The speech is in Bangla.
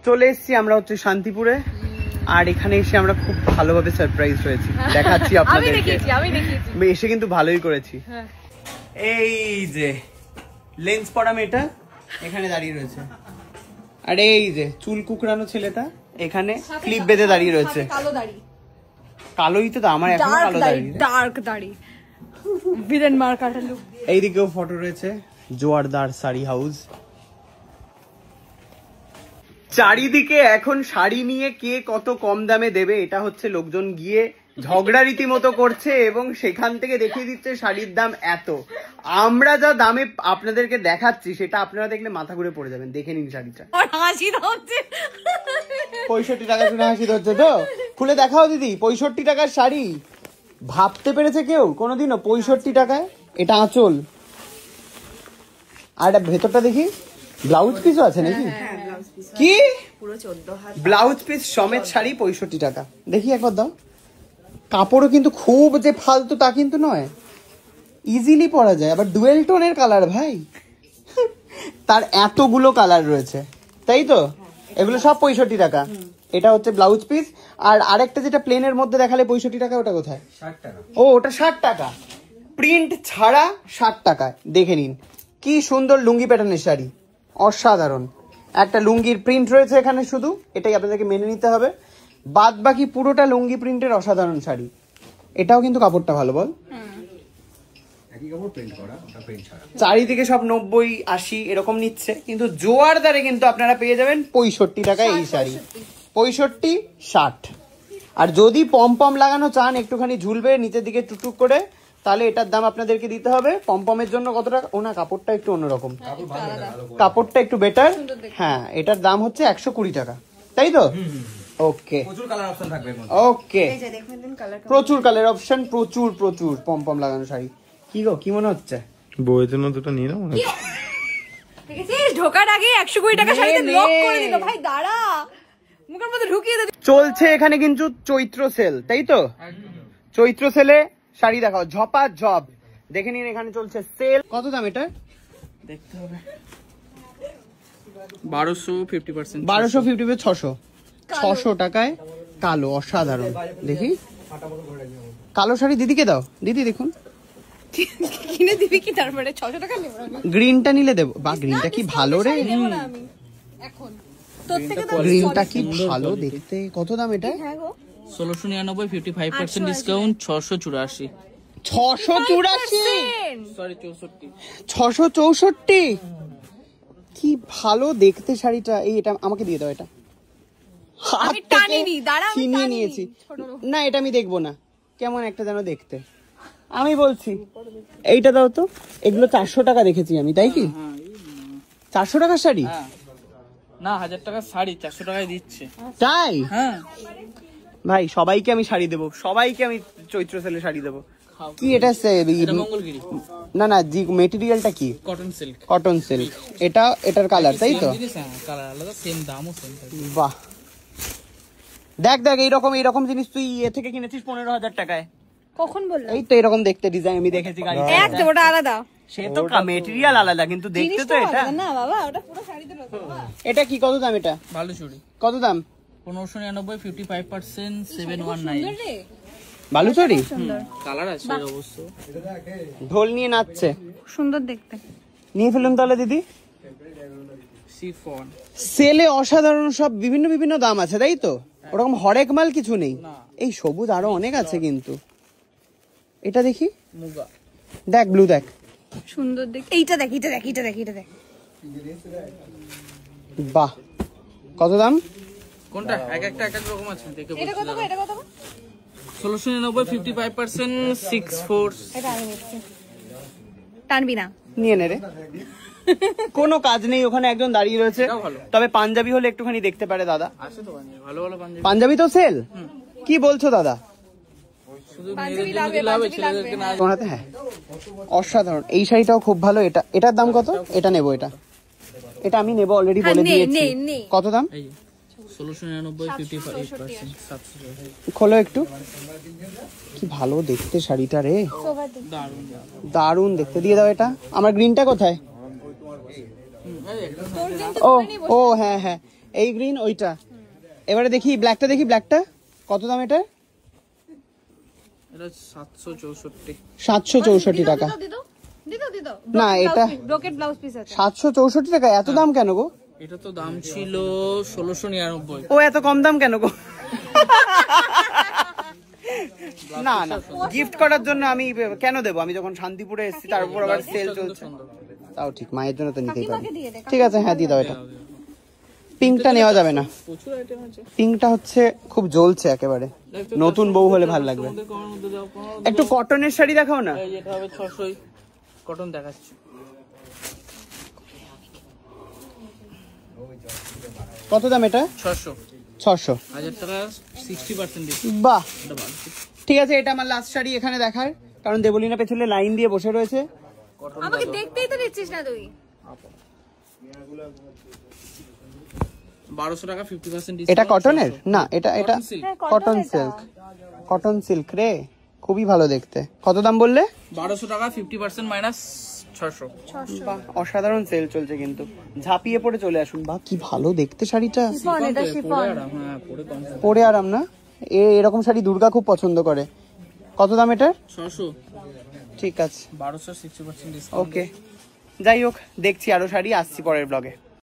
চলে এসেছি আমরা হচ্ছে শান্তিপুরে, আর এখানে এসে আমরা খুব ভালোভাবে সারপ্রাইজ হয়েছি, দেখাচ্ছি আপনাদেরকে। আমি এসে কিন্তু ভালোই করেছি। এই যে লেন্স পড়া মেয়েটা এখানে দাঁড়িয়ে রয়েছে, আর এই যে চুল কুকড়ানো ছেলেটা এখানে ক্লিপ বেঁধে দাঁড়িয়ে রয়েছে। কালোই তো আমার এখন কালো দাড়ি, ডার্ক দাড়ি, ভিলেন মার্কাটা লুক। এইদিকেও ফটো রয়েছে, জোয়ারদার শাড়ি হাউস। চারিদিকে এখন শাড়ি নিয়ে কে কত কম দামে দেবে এটা হচ্ছে লোকজন গিয়ে ঝগড়া রীতিমতো করছে, এবং সেখান থেকে দেখিয়ে দিচ্ছে শাড়ির দাম এত। আমরা যা দামে আপনাদেরকে দেখাচ্ছি সেটা আপনারা দেখলে মাথা ঘুরে পড়ে যাবেন। দেখে নিন শাড়িটা। 65 টাকা শুনে হাসি ধরছে তো? খুলে দেখাও দিদি, 65 টাকার শাড়ি ভাবতে পেরেছে কেউ কোনোদিনও? 65 টাকায়। এটা আঁচল, আর ভেতরটা দেখি ব্লাউজ পিসও আছে নাকি? কি পুরো 14 হাত ব্লাউজ পিস সমেত শাড়ি 65 টাকা। দেখি একবার দাও। কাপড়ও কিন্তু খুব যে ফালতু তা কিন্তু নয়, ইজিলি পরা যায়। আবার ডুয়েল টোনের কালার ভাই, তার এতগুলো কালার রয়েছে, তাই তো? এগুলো সব 65 টাকা। এটা হচ্ছে ব্লাউজ পিস, আর আরেকটা যেটা প্লেনের মধ্যে দেখালে 65 টাকা, ওটা কোথায়? 60 টাকা। ও, ওটা 60 টাকা, প্রিন্ট ছাড়া 60 টাকায়। দেখে নিন কি সুন্দর লুঙ্গি প্যাটার্নের শাড়ি, অসাধারণ। একটা লুঙ্গির প্রিন্ট রয়েছে এখানে, শুধু এটাই আপনাদেরকে মেনে নিতে হবে, বাদ বাকি পুরোটা লুঙ্গি প্রিন্টের অসাধারণ শাড়ি। এটাও কিন্তু কাপড়টা ভালো, বল? চারিদিকে সব 90-80 এরকম নিচ্ছে, কিন্তু জোয়ারদারে কিন্তু আপনারা পেয়ে যাবেন 65 টাকায় এই শাড়ি। 65-60। আর যদি পম পম লাগানো চান, একটুখানি ঝুলবে নিচের দিকে টুকটুক করে, তাহলে এটার দাম আপনাদেরকে দিতে হবে। পমপমের জন্য কত টাকা? ও না, কাপড়টা একটু অন্যরকম, কাপড়টা একটু বেটার। হ্যাঁ, এটার দাম হচ্ছে 120 টাকা, তাই তো? ওকে, প্রচুর কালার অপশন থাকবে। ওকে, প্রচুর কালার অপশন, প্রচুর প্রচুর পমপম লাগানো শাড়ি। কি গো, কি মনে হচ্ছে? বউয়ের জন্য দুটো নিয়ে নাও। দেখেছিস, ঢোকার আগে 120 টাকা শাড়িতে লক করে দিল ভাই। দাঁড়া, মুখের মধ্যে ঢুকিয়ে দে। চলছে এখানে কিন্তু চৈত্র সেল, তাই তো? চৈত্র সেলে শাড়ি দেখাও, ঝপা ঝপ। দেখে নিন, এখানে চলছে সেল। কত দাম এটা? দেখতে হবে। 1250%। 1250 600 টাকায় কালো, অসাধারণ। দেখি কালো শাড়ি দিদিকে দাও। দিদি দেখুন, কিনে দিবি কি? তারপরে 600 টাকা নেব। গ্রিনটা নিলে দেব। বা গ্রিনটা কি ভালো রে, এখন তোর থেকে দাম। গ্রিনটা কি ভালো দেখতে। কত দাম এটা? 1699, 55% ডিসকাউন্ট, 684। 684? সরি 64। 664? কি ভালো দেখতে শাড়িটা। এই এটা আমাকে দিয়ে দাও। এটা আমি টানিনি, দাঁড়া আমি নিয়ে নিয়েছি। না, এটা আমি দেখবো না, কেমন একটা যেন দেখতে। আমি বলছি এইটা দাও তো। এগুলো 400 টাকা দেখেছি আমি, তাই কি? 400 টাকার শাড়ি না, 1000 টাকার শাড়ি 400 টাকায় দিচ্ছে। তাই? হ্যাঁ ভাই, সবাইকে আমি শাড়ি দেবো, সবাইকে আমি চৈত্র সেলে শাড়ি দেবো। কি এটা? মঙ্গলগিরি। না না, জি মেটেরিয়ালটা কি? Cotton silk. Cotton silk. এটা এটার কালার, তাই তো? কালার আলাদা, সেম দামও সেম। বাহ, দেখ দেখ, এইরকম জিনিস তুই এ থেকে কিনেছিস 15,000 টাকায়। কখন বললাম? এই তো এরকম দেখতে ডিজাইন আমি দেখেছি গাড়িতে। একদম, ওটা আলাদা। সে তো মেটেরিয়াল আলাদা, কিন্তু দেখতে তো এটা না বাবা, ওটা পুরো শাড়িতে রয়েছে বাবা। এটা কি, কত দাম এটা? ভালো চুড়ি। কত দাম? 1599, 55%, 719। বালুচরি কালার আছে অবশ্য। ঢোল নিয়ে নাচছে, সুন্দর দেখতে। নিয়ে ফেলুন তাহলে দিদি। শিফন সেলে অসাধারণ সব বিভিন্ন বিভিন্ন দাম আছে, তাই তো? ওরকম হরেক মাল কিছু নেই। এই সবুজ আরো অনেক আছে কিন্তু। এটা দেখি, মুগা। দেখ ব্লু, দেখ সুন্দর দেখ। এইটা দেখ, এটা দেখ, এটা দেখ, এটা দেখ। বাহ, কত দাম? কোনটা? এক একটা রকম আছে, দেখে বলছি। এটা কত? এটা কত? 1699, 55%, 64। এটা আমি নিচ্ছি। টানবি না, নিয়ে নে রে। কোনো কাজ নেই, ওখানে একজন দাঁড়িয়ে রয়েছে। তবে পাঞ্জাবি হলে একটুখানি দেখতে পারে দাদা। আছে তো ভালো ভালো পাঞ্জাবি। পাঞ্জাবি তো সেল? কি বলছো দাদা? হ্যাঁ, অসাধারণ। এই শাড়িটাও খুব ভালো। এটার দাম কত? এটা নেবো, এটা আমি নেবো, অলরেডি বলে দিয়েছি। কত দাম? 1699, 55%, 700। খোলো একটু। কি ভালো দেখতে শাড়িটা রে, দারুন দেখতে। দিয়ে দাও এটা। আমার গ্রিনটা কোথায়? ও ও হ্যাঁ হ্যাঁ, এই গ্রিন ওইটা। এবারে দেখি ব্ল্যাকটা, দেখি ব্ল্যাকটা কত দাম এটা? এটা 764। 764 টাকা। না, এটা ব্রোকেট ব্লাউজ পিস আছে। 764 টাকা, এত দাম কেন গো? এটা তো দাম ছিল 1699। ও এত কম দাম কেন গো? না না, গিফট করার জন্য আমি কেন দেবো? আমি যখন শান্তিপুরে এসেছি, তার উপর আবার সেল চলছে। তাও ঠিক, মায়ের জন্য তো নিতেই পারি। ঠিক আছে, হ্যাঁ দিয়ে দাও এটা। পিঙ্কটা নেওয়া যাবে না, প্রচুর আইটেম আছে। পিঙ্কটা হচ্ছে খুব জ্বলছে একেবারে, নতুন বউ হলে ভালো লাগবে। তোমাদের কমার মধ্যে দাও, একটু কটনের শাড়ি দেখাও না। এই যেটা হবে 600 কটন দেখাচ্ছি। কত দাম এটা? 600। 600। 1000 টাকা 60% ডিসকাউন্ট। বাহ, এটা ভালো। ঠিক আছে, এটা আমার লাস্ট শাড়ি এখানে দেখার, কারণ দেবলিনা পেছনে লাইন দিয়ে বসে রয়েছে। কটন আমাকে দেখতেই তো দিচ্ছিস না তুই। 1200 টাকা 50% ডিসকাউন্ট। এটা কটনের না, এটা এটা Cotton silk। Cotton silk. Cotton silk রে, খুবই ভালো দেখতে। কত দাম বললে? 1200 টাকা 50% মাইনাস 600। বাহ, অসাধারণ সেল চলছে কিন্তু। ঝাঁপিয়ে পড়ে চলে আসুন। বাহ, কি ভালো দেখতে শাড়িটা। এটা শিফন। পরে আরাম, হ্যাঁ পরে কম। পরে আরাম না? এরকম শাড়ি দুর্গা খুব পছন্দ করে। কত দাম এটার? 600। ঠিক আছে, 1200 60% ডিসকাউন্ট। ওকে। যাই হোক, দেখছি আরো শাড়ি, আসছি পরের ব্লগে।